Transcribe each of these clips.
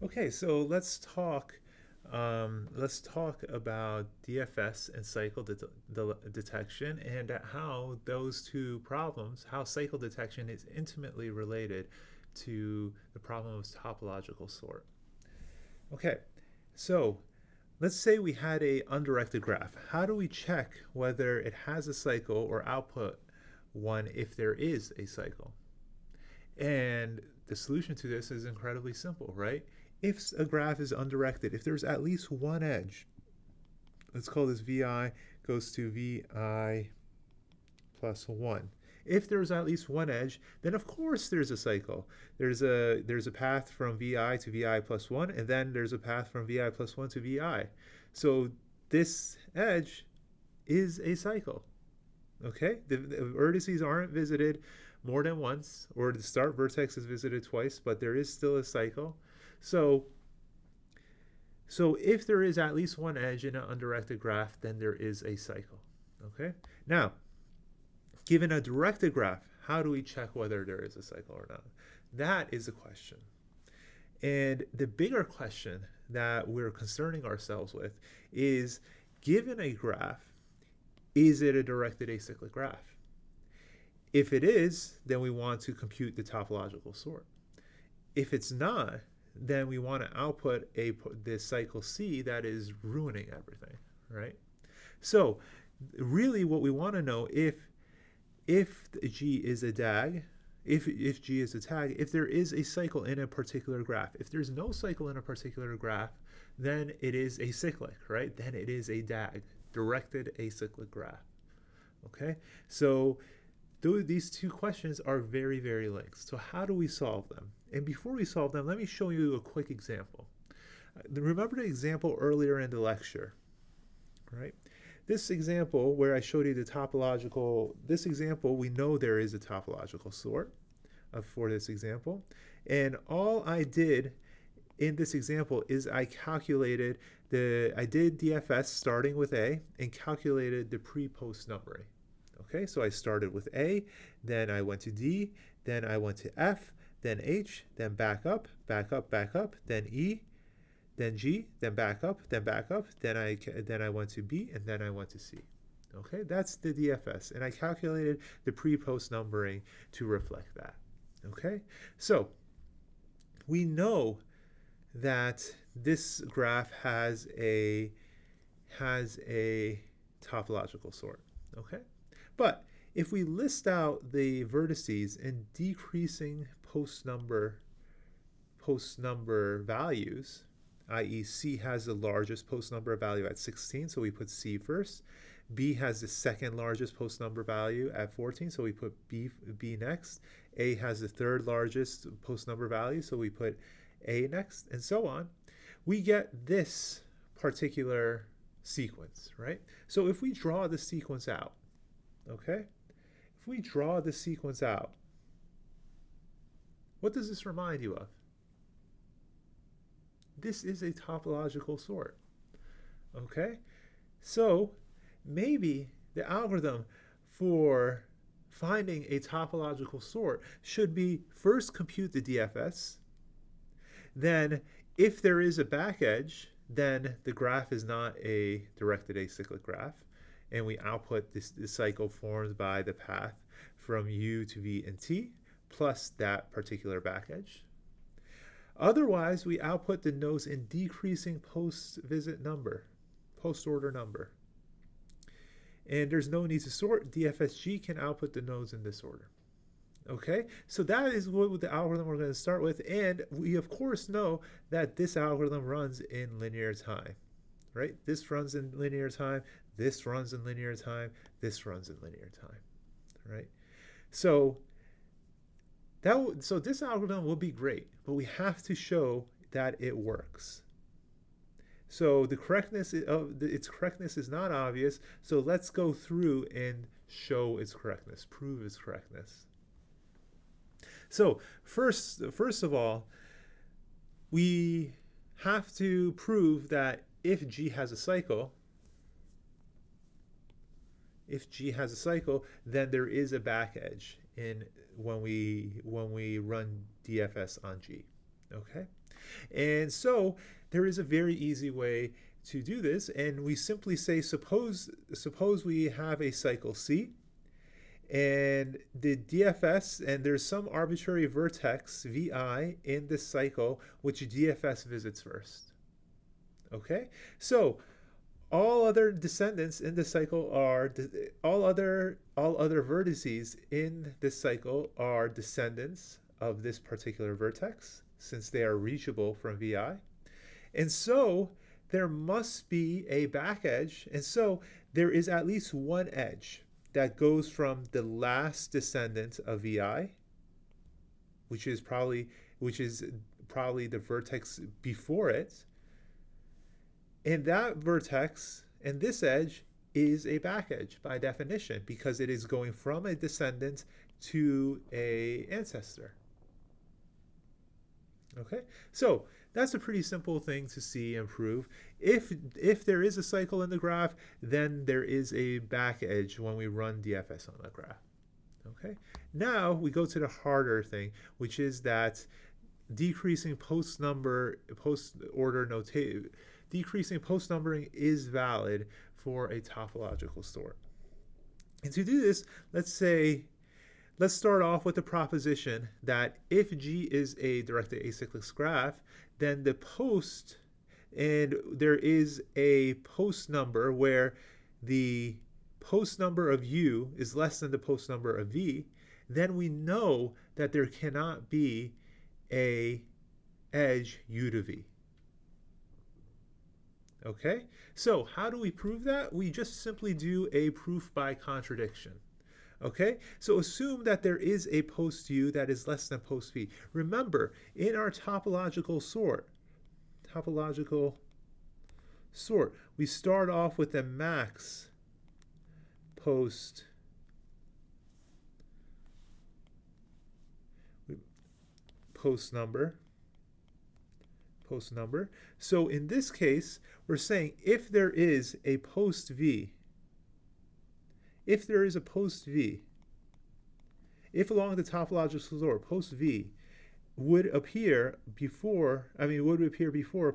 Okay, so let's talk about DFS and cycle detection and how those two problems, how cycle detection is intimately related to the problem of topological sort. Okay, so let's say we had a undirected graph. How do we check whether it has a cycle or output one if there is a cycle? And the solution to this is incredibly simple, right? If a graph is undirected, if there's at least one edge, let's call this vi goes to vi plus 1. If there's at least one edge, then of course there's a cycle. There's a path from vi to vi plus 1, and then there's a path from vi plus 1 to vi. So this edge is a cycle. Okay, the vertices aren't visited more than once, or the start vertex is visited twice, but there is still a cycle. So, so if there is at least one edge in an undirected graph, then there is a cycle. Okay. Now, given a directed graph, how do we check whether there is a cycle or not? That is a question. And the bigger question that we're concerning ourselves with is, given a graph, is it a directed acyclic graph? If it is, then we want to compute the topological sort. If it's not, then we want to output this cycle C that is ruining everything, right? So really what we want to know, if G is a DAG, if G is a tag, if there is a cycle in a particular graph. If there's no cycle in a particular graph, then it is acyclic, right? Then it is a DAG, directed acyclic graph. Okay, so these two questions are very, very linked. So how do we solve them? And before we solve them, let me show you a quick example. Remember the example earlier in the lecture, right? This example where I showed you the topological, this example, we know there is a topological sort for this example. And all I did in this example is I did DFS starting with A and calculated the pre-post numbering. Okay, so I started with A, then I went to D, then I went to F, then H, then back up, back up, back up, then E, then G, then back up, then back up, then I went to B, and then I went to C. Okay, that's the DFS, and I calculated the pre-post numbering to reflect that. Okay, so we know that this graph has a topological sort. Okay, but if we list out the vertices in decreasing post number values, i.e. C has the largest post number value at 16, so we put C first. B has the second largest post number value at 14, so we put B next. A has the third largest post number value, so we put A next, and so on. We get this particular sequence, right? So if we draw the sequence out, okay? If we draw the sequence out, what does this remind you of? This is a topological sort, okay? So maybe the algorithm for finding a topological sort should be first compute the DFS, then if there is a back edge, then the graph is not a directed acyclic graph, and we output this cycle formed by the path from U to V and T plus that particular back edge. Otherwise, we output the nodes in decreasing post-visit number, post-order number. And there's no need to sort. DFSG can output the nodes in this order. Okay, so that is what the algorithm we're going to start with. And we, of course, know that this algorithm runs in linear time, right? This runs in linear time. This runs in linear time. This runs in linear time, right? So this algorithm will be great, but we have to show that it works. So the correctness of its correctness is not obvious. So let's go through and show its correctness, prove its correctness. So first of all, we have to prove that if G has a cycle, then there is a back edge in when we run DFS on G. Okay. And so there is a very easy way to do this, and we simply say suppose we have a cycle C, and the DFS, and there's some arbitrary vertex VI in this cycle which DFS visits first. Okay, so all other descendants in the cycle are all other vertices in this cycle are descendants of this particular vertex, since they are reachable from VI. And so there must be a back edge, and so there is at least one edge that goes from the last descendant of VI, which is probably the vertex before it. And that vertex and this edge is a back edge by definition, because it is going from a descendant to a ancestor. Okay, so that's a pretty simple thing to see and prove. If there is a cycle in the graph, then there is a back edge when we run DFS on the graph. Okay, now we go to the harder thing, which is that decreasing post numbering is valid for a topological sort. And to do this, let's start off with the proposition that if G is a directed acyclic graph, then the post, and there is a post number where the post number of U is less than the post number of V, then we know that there cannot be a edge U to V. Okay, so how do we prove that? We just simply do a proof by contradiction. Okay, so assume that there is a post U that is less than post V. Remember, in our topological sort, we start off with a max post number. So in this case, we're saying if there is a post V, if along the topological sort post V would appear before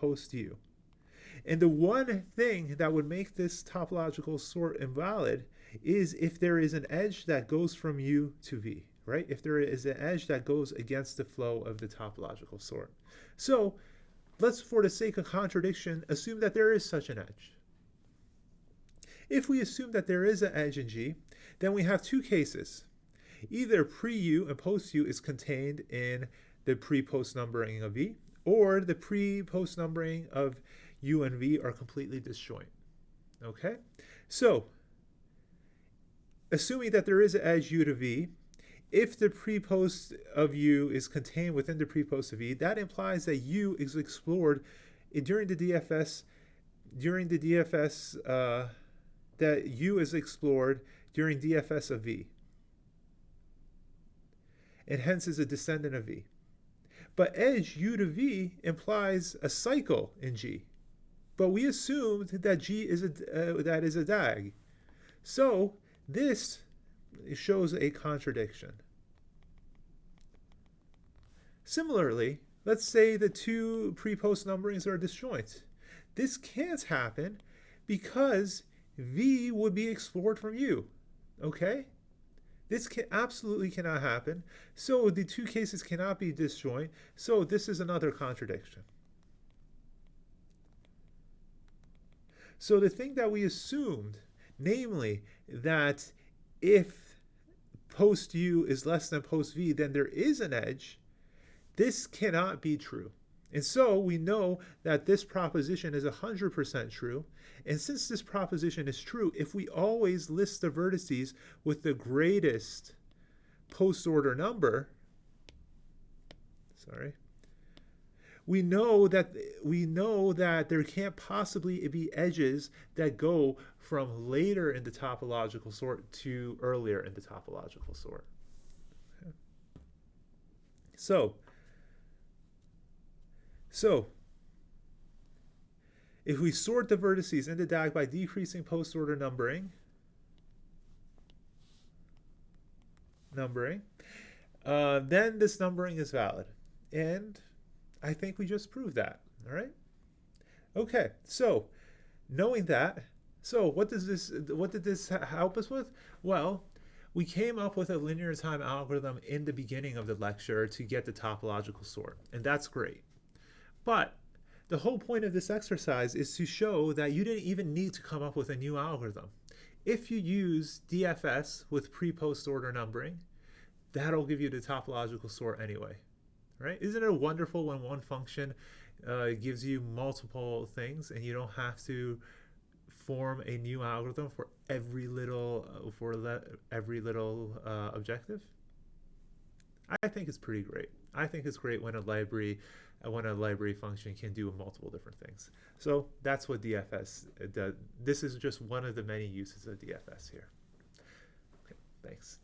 post U. And the one thing that would make this topological sort invalid is if there is an edge that goes from U to V, right? If there is an edge that goes against the flow of the topological sort. So let's, for the sake of contradiction, assume that there is such an edge. If we assume that there is an edge in G, then we have two cases. Either pre-U and post-U is contained in the pre-post numbering of V, or the pre-post numbering of U and V are completely disjoint. Okay? So, assuming that there is an edge U to V, if the pre-post of U is contained within the pre-post of V, that implies that U is explored during the DFS, that U is explored during DFS of V, and hence is a descendant of V. But edge U to V implies a cycle in G, but we assumed that G is a DAG. So this shows a contradiction. Similarly, let's say the two pre-post numberings are disjoint. This can't happen because V would be explored from U. Okay? This absolutely cannot happen. So the two cases cannot be disjoint. So this is another contradiction. So the thing that we assumed, namely that if post U is less than post V, then there is an edge, this cannot be true. And so we know that this proposition is 100% true. And since this proposition is true, if we always list the vertices with the greatest post-order number, we know that there can't possibly be edges that go from later in the topological sort to earlier in the topological sort. Okay. So if we sort the vertices in the DAG by decreasing post-order numbering, then this numbering is valid. And I think we just proved that. All right. Okay. So knowing that, so what did this help us with? Well, we came up with a linear time algorithm in the beginning of the lecture to get the topological sort, and that's great. But the whole point of this exercise is to show that you didn't even need to come up with a new algorithm. If you use DFS with pre-post order numbering, that'll give you the topological sort anyway, right? Isn't it wonderful when one function gives you multiple things and you don't have to form a new algorithm for every little objective? I think it's pretty great. I think it's great when a library function can do multiple different things. So that's what DFS does. This is just one of the many uses of DFS here. Okay, thanks.